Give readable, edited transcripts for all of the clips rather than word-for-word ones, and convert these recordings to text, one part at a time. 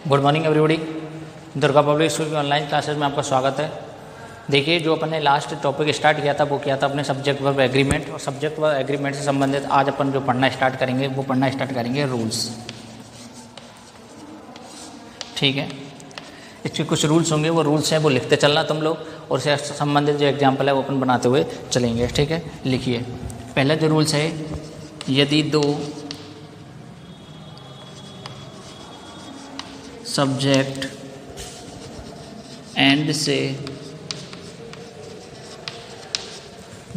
Good morning everybody. Durga public school की online classes में आपका स्वागत है। देखिए, जो अपन ने लास्ट टॉपिक स्टार्ट किया था वो किया था अपने सब्जेक्ट वर्ब एग्रीमेंट, और सब्जेक्ट वर्ब एग्रीमेंट से संबंधित आज अपन जो पढ़ना स्टार्ट करेंगे वो पढ़ना स्टार्ट करेंगे रूल्स। ठीक है, इसके कुछ रूल्स होंगे, वो रूल्स हैं वो लिखते चलना तुम लोग, और उससे संबंधित जो एग्जाम्पल है वो अपन बनाते हुए चलेंगे। ठीक है, लिखिए। पहला जो रूल्स है, यदि दो सब्जेक्ट एंड से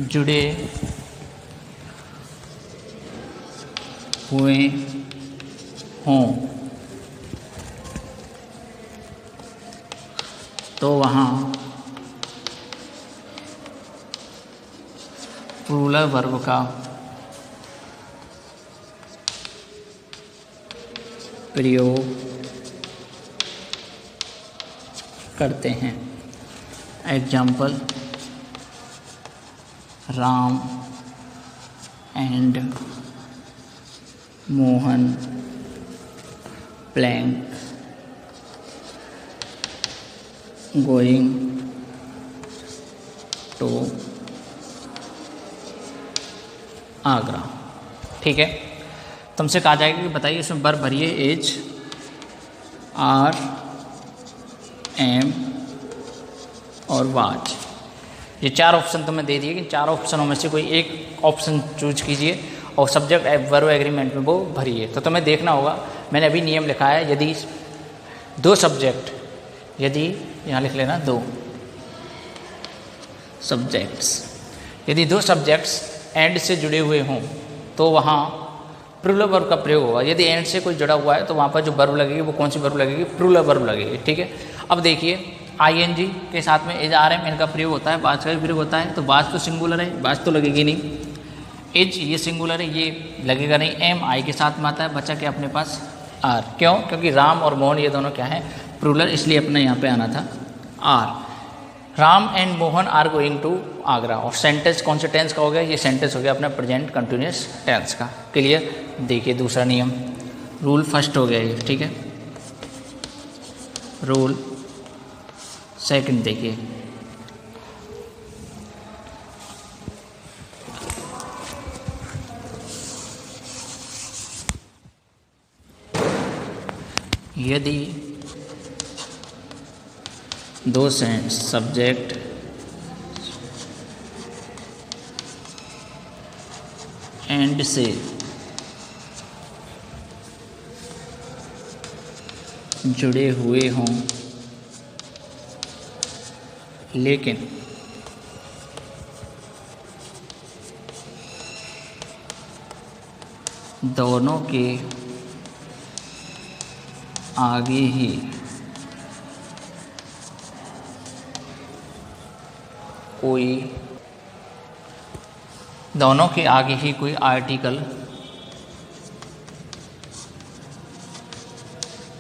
जुड़े हुए हों तो वहाँ प्लूरल वर्ब का प्रयोग करते हैं। Example, Ram and Mohan blank going to Agra. ठीक है, तुमसे कहा जाएगा कि बताइए इसमें वर्ब भरिए एज, आर, एम और वाज। ये चार ऑप्शन तुम्हें दे दिए कि चार ऑप्शनों में से कोई एक ऑप्शन चूज कीजिए और सब्जेक्ट वर्ब एग्रीमेंट में वो भरिए। तो तुम्हें देखना होगा, मैंने अभी नियम लिखा है, यदि दो सब्जेक्ट, यदि यहाँ लिख लेना दो सब्जेक्ट्स, यदि दो सब्जेक्ट्स एंड से जुड़े हुए हों तो वहाँ प्लूरल वर्ब का प्रयोग होगा। यदि एंड से कोई जुड़ा हुआ है तो वहाँ पर जो वर्ब लगेगी वो कौन सी वर्ब लगेगी? प्लूरल वर्ब लगेगी। ठीक है, अब देखिए, आईएनजी के साथ में एज, आर, एम इनका प्रयोग होता है, बाज का भी प्रयोग होता है। तो बाज तो सिंगुलर है, बाज तो लगेगी नहीं। एज ये सिंगुलर है, ये लगेगा नहीं। एम आई के साथ में आता है, बचा क्या अपने पास? आर। क्यों? क्योंकि राम और मोहन ये दोनों क्या है? प्लूरल, इसलिए अपने यहाँ पे आना था are. Ram and Mohan are going to Agra. और सेंटेंस कौन से टेंस का हो गया? ये सेंटेंस हो गया अपना प्रेजेंट कंटिन्यूअस टेंस का। क्लियर? देखिए दूसरा नियम, रूल फर्स्ट हो गया ये। ठीक है, रूल सेकंड देखिए, यदि दो सब्जेक्ट एंड से जुड़े हुए हों लेकिन दोनों के आगे ही कोई आर्टिकल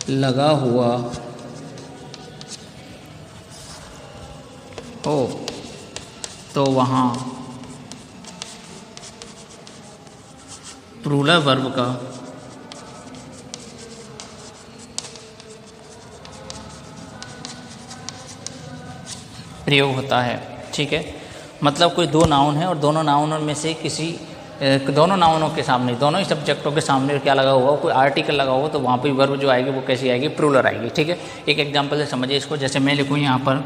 लगा हुआ हो तो वहाँ प्लूरल वर्ब का प्रयोग होता है। ठीक है, मतलब कोई दो नाउन है और दोनों नाउनों में से दोनों नाउनों के सामने, दोनों ही सब्जेक्टों के सामने क्या लगा हुआ, कोई आर्टिकल लगा हुआ, तो वहाँ पे वर्ब जो आएगी वो कैसी आएगी? प्लूरल आएगी। ठीक है, एक एग्जांपल से समझिए इसको। जैसे मैं लिखूँ यहाँ पर,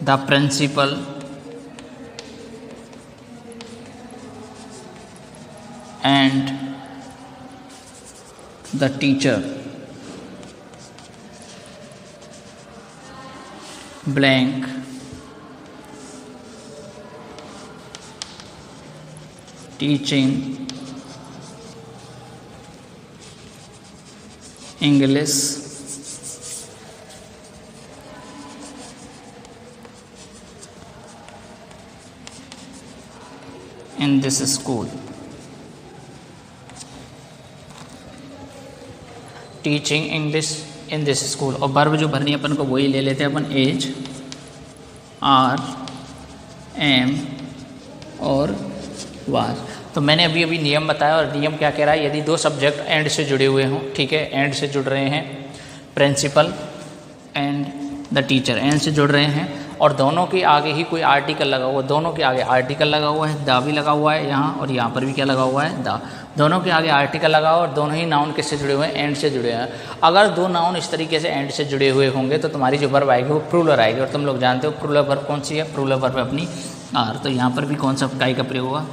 the principal and the teacher blank teaching English in this school. Teaching English in this school. और वर्ब जो भरनी अपन को वही ले लेते हैं अपन, एज, आर, एम और वाज। तो मैंने अभी अभी नियम बताया, और नियम क्या कह रहा है, यदि दो सब्जेक्ट एंड से जुड़े हुए हों, ठीक है, एंड से जुड़ रहे हैं, principal and the teacher and से जुड़ रहे हैं, और दोनों के आगे ही कोई आर्टिकल लगा हुआ, दोनों के आगे आर्टिकल लगा हुआ है, द भी लगा हुआ है यहाँ, और यहाँ पर भी क्या लगा हुआ है, द, दोनों के आगे आर्टिकल लगा हुआ, और दोनों ही नाउन किससे जुड़े हुए हैं, एंड से जुड़े हैं। अगर दो नाउन इस तरीके से एंड से जुड़े हुए होंगे तो तुम्हारी जो वर्ब आएगी वो प्लूरल आएगी, और तुम लोग जानते हो प्लूरल वर्ब कौन सी है, प्लूरल वर्ब अपनी आर। तो यहाँ पर भी कौन सा काई का प्रयोग हुआ,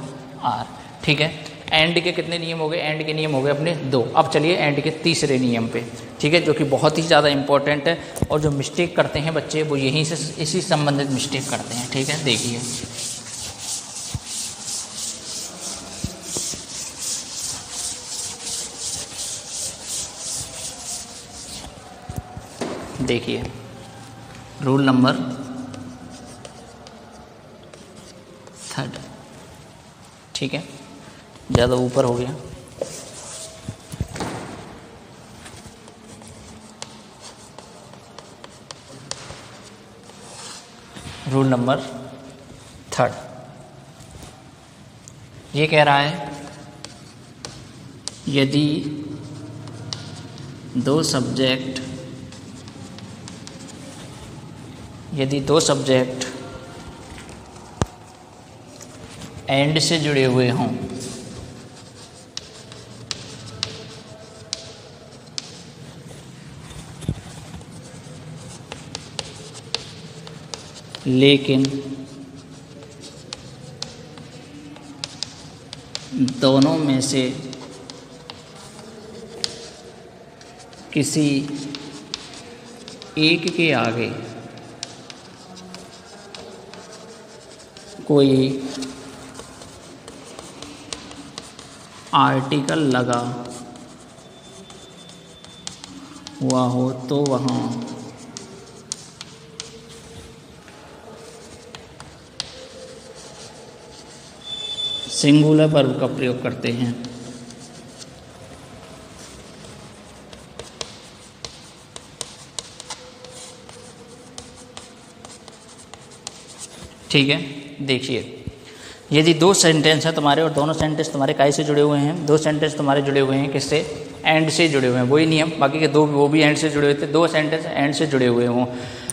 आर, ठीक है। एंड के कितने नियम हो गए, एंड के नियम हो गए अपने 2। अब चलिए एंड के तीसरे नियम पे, ठीक है, जो कि बहुत ही ज़्यादा इंपॉर्टेंट है, और जो मिस्टेक करते हैं बच्चे वो यहीं से इसी संबंधित मिस्टेक करते हैं, ठीक है। देखिए देखिए रूल नंबर 3, ठीक है, ज़्यादा ऊपर हो गया। रूल नंबर 3 ये कह रहा है, यदि दो सब्जेक्ट एंड से जुड़े हुए हों, लेकिन दोनों में से किसी एक के आगे कोई आर्टिकल लगा हुआ हो तो वहाँ सिंगुलर वर्ब का प्रयोग करते हैं। ठीक है, देखिए यदि दो सेंटेंस हैं तुम्हारे, और दोनों सेंटेंस तुम्हारे काय से जुड़े हुए हैं, दो सेंटेंस तुम्हारे जुड़े हुए हैं किससे, एंड से जुड़े हुए हैं, वही नियम, बाकी के दो वो भी एंड से जुड़े हुए थे, दो सेंटेंस एंड से जुड़े हुए हों,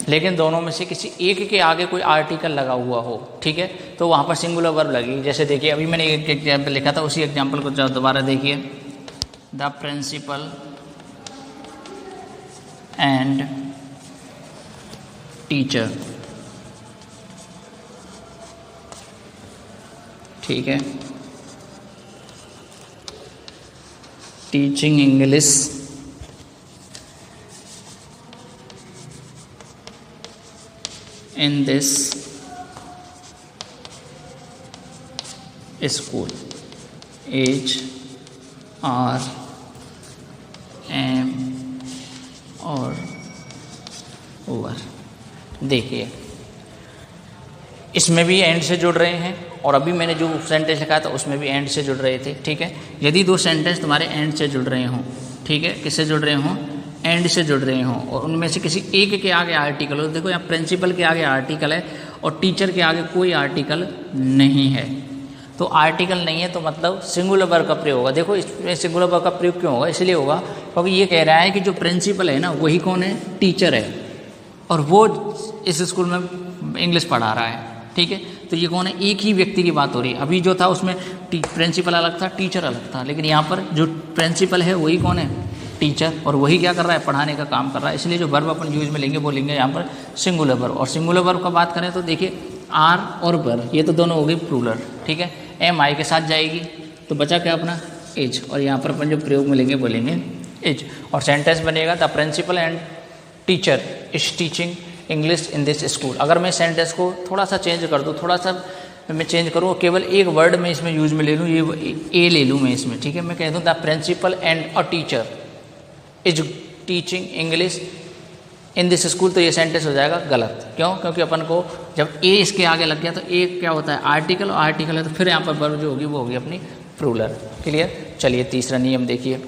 लेकिन दोनों में से किसी एक के आगे कोई आर्टिकल लगा हुआ हो, ठीक है, तो वहाँ पर सिंगुलर वर्ब लगेगी। जैसे देखिए अभी मैंने एक एग्जाम्पल लिखा था, उसी एग्जाम्पल को दोबारा देखिए, द प्रिंसिपल एंड टीचर, ठीक है, teaching English in this school, H R M और ओवर। देखिए इसमें भी एंड से जुड़ रहे हैं, और अभी मैंने जो सेंटेंस लिखा था उसमें भी एंड से जुड़ रहे थे, ठीक है। यदि दो सेंटेंस तुम्हारे एंड से जुड़ रहे हों, ठीक है, किससे जुड़ रहे हों, एंड से जुड़ रहे हों, और उनमें से किसी एक के आगे आर्टिकल हो, देखो यहाँ प्रिंसिपल के आगे आर्टिकल है और टीचर के आगे कोई आर्टिकल नहीं है, तो आर्टिकल नहीं है तो मतलब सिंगुलर वर्ब का प्रयोग होगा। देखो इसमें सिंगुलर वर्ब का प्रयोग क्यों होगा, इसलिए होगा क्योंकि ये कह रहा है कि जो प्रिंसिपल है ना वही कौन है, टीचर है, और वो इस स्कूल में इंग्लिश पढ़ा रहा है, ठीक है, तो ये कौन है, एक ही व्यक्ति की बात हो रही है। अभी जो था उसमें प्रिंसिपल अलग था, टीचर अलग था, लेकिन यहाँ पर जो प्रिंसिपल है वही कौन है, टीचर, और वही क्या कर रहा है, पढ़ाने का काम कर रहा है। इसलिए जो वर्ब अपन यूज में लेंगे वो लेंगे यहाँ पर सिंगुलर वर्ब। और सिंगुलर वर्ब का बात करें तो देखिए आर और वर ये तो दोनों हो गई प्लूरल, ठीक है, एम आई के साथ जाएगी तो बचा क्या अपना एज, और यहाँ पर अपन जो प्रयोग में लेंगे बोलेंगे एज, और सेंटेंस बनेगा the principal and teacher is teaching English in this school. अगर मैं सेंटेंस को थोड़ा सा चेंज कर दूँ, थोड़ा सा मैं चेंज करूँ, केवल एक वर्ड में इसमें यूज में ले लूँ, ये ए ले लूँ मैं इसमें, ठीक है, मैं कह दूँ the principal and a teacher is teaching English in this school, तो ये सेंटेंस हो जाएगा गलत। क्यों, क्योंकि अपन को जब ए इसके आगे लग गया तो ए क्या होता है, आर्टिकल, और आर्टिकल है तो फिर यहाँ पर वर्ब जो होगी वो होगी अपनी प्लूरल। क्लियर, चलिए तीसरा नियम देखिए,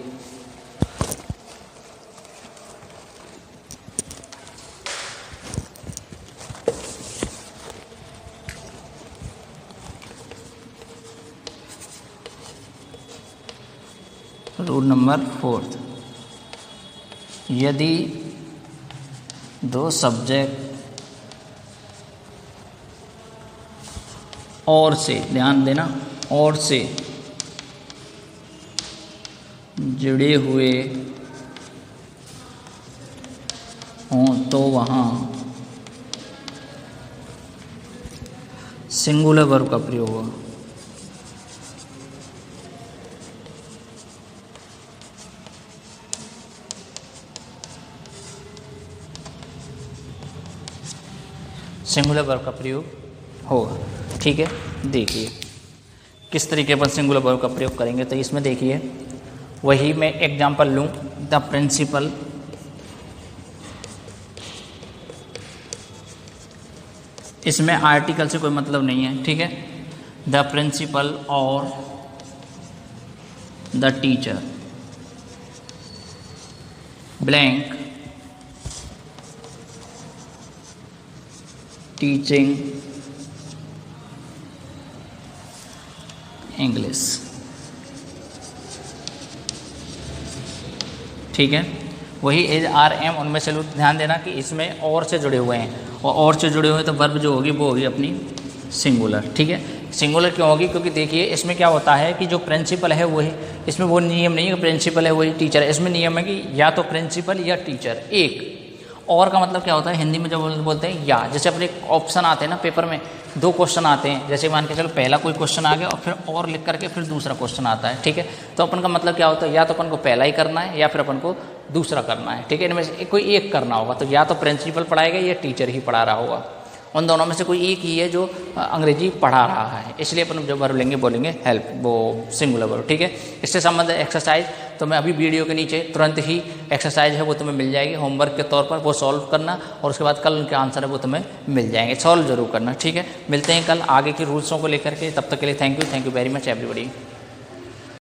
रूल नंबर 4, यदि दो सब्जेक्ट और से, ध्यान देना, और से जुड़े हुए हों तो वहाँ सिंगुलर वर्ब का प्रयोग होगा। सिंगुलर वर्ब का प्रयोग होगा, ठीक है। देखिए किस तरीके पर सिंगुलर वर्ब का प्रयोग करेंगे, तो इसमें देखिए वही मैं एग्जांपल लूँ, द प्रिंसिपल इसमें आर्टिकल से कोई मतलब नहीं है, ठीक है। द प्रिंसिपल और the teacher blank teaching English, ठीक है। वही एज आर एम उनमें से ध्यान देना कि इसमें और से जुड़े हुए हैं, और से जुड़े हुए तो वर्ब जो होगी वो होगी अपनी सिंगुलर, ठीक है। सिंगुलर क्यों होगी, क्योंकि देखिए इसमें क्या होता है कि जो प्रिंसिपल है वही, इसमें वो नियम नहीं है कि प्रिंसिपल है वही टीचर है। इसमें नियम है कि या तो प्रिंसिपल या टीचर एक। और का मतलब क्या होता है हिंदी में जब बोलते हैं या, जैसे अपने ऑप्शन आते हैं ना पेपर में, दो क्वेश्चन आते हैं, जैसे मान के चलो पहला कोई क्वेश्चन आ गया और फिर और लिख करके फिर दूसरा क्वेश्चन आता है, ठीक है। तो अपन का मतलब क्या होता है, या तो अपन को पहला ही करना है या फिर अपन को दूसरा करना है, ठीक है। इनमें से कोई एक करना होगा, तो या तो प्रिंसिपल पढ़ाएगा या टीचर ही पढ़ा रहा होगा। उन दोनों में से कोई एक ही है जो अंग्रेजी पढ़ा रहा है, इसलिए अपन जो वर्ब लेंगे बोलेंगे हेल्प, वो सिंगुलर वर्ब, ठीक है। इससे संबंधित एक्सरसाइज तो मैं अभी वीडियो के नीचे तुरंत ही एक्सरसाइज है वो तुम्हें मिल जाएगी होमवर्क के तौर पर, वो सॉल्व करना और उसके बाद कल उनके आंसर है वो तुम्हें मिल जाएंगे, सॉल्व जरूर करना, ठीक है। मिलते हैं कल आगे के रूल्सों को लेकर के, तब तक के लिए thank you very much everybody.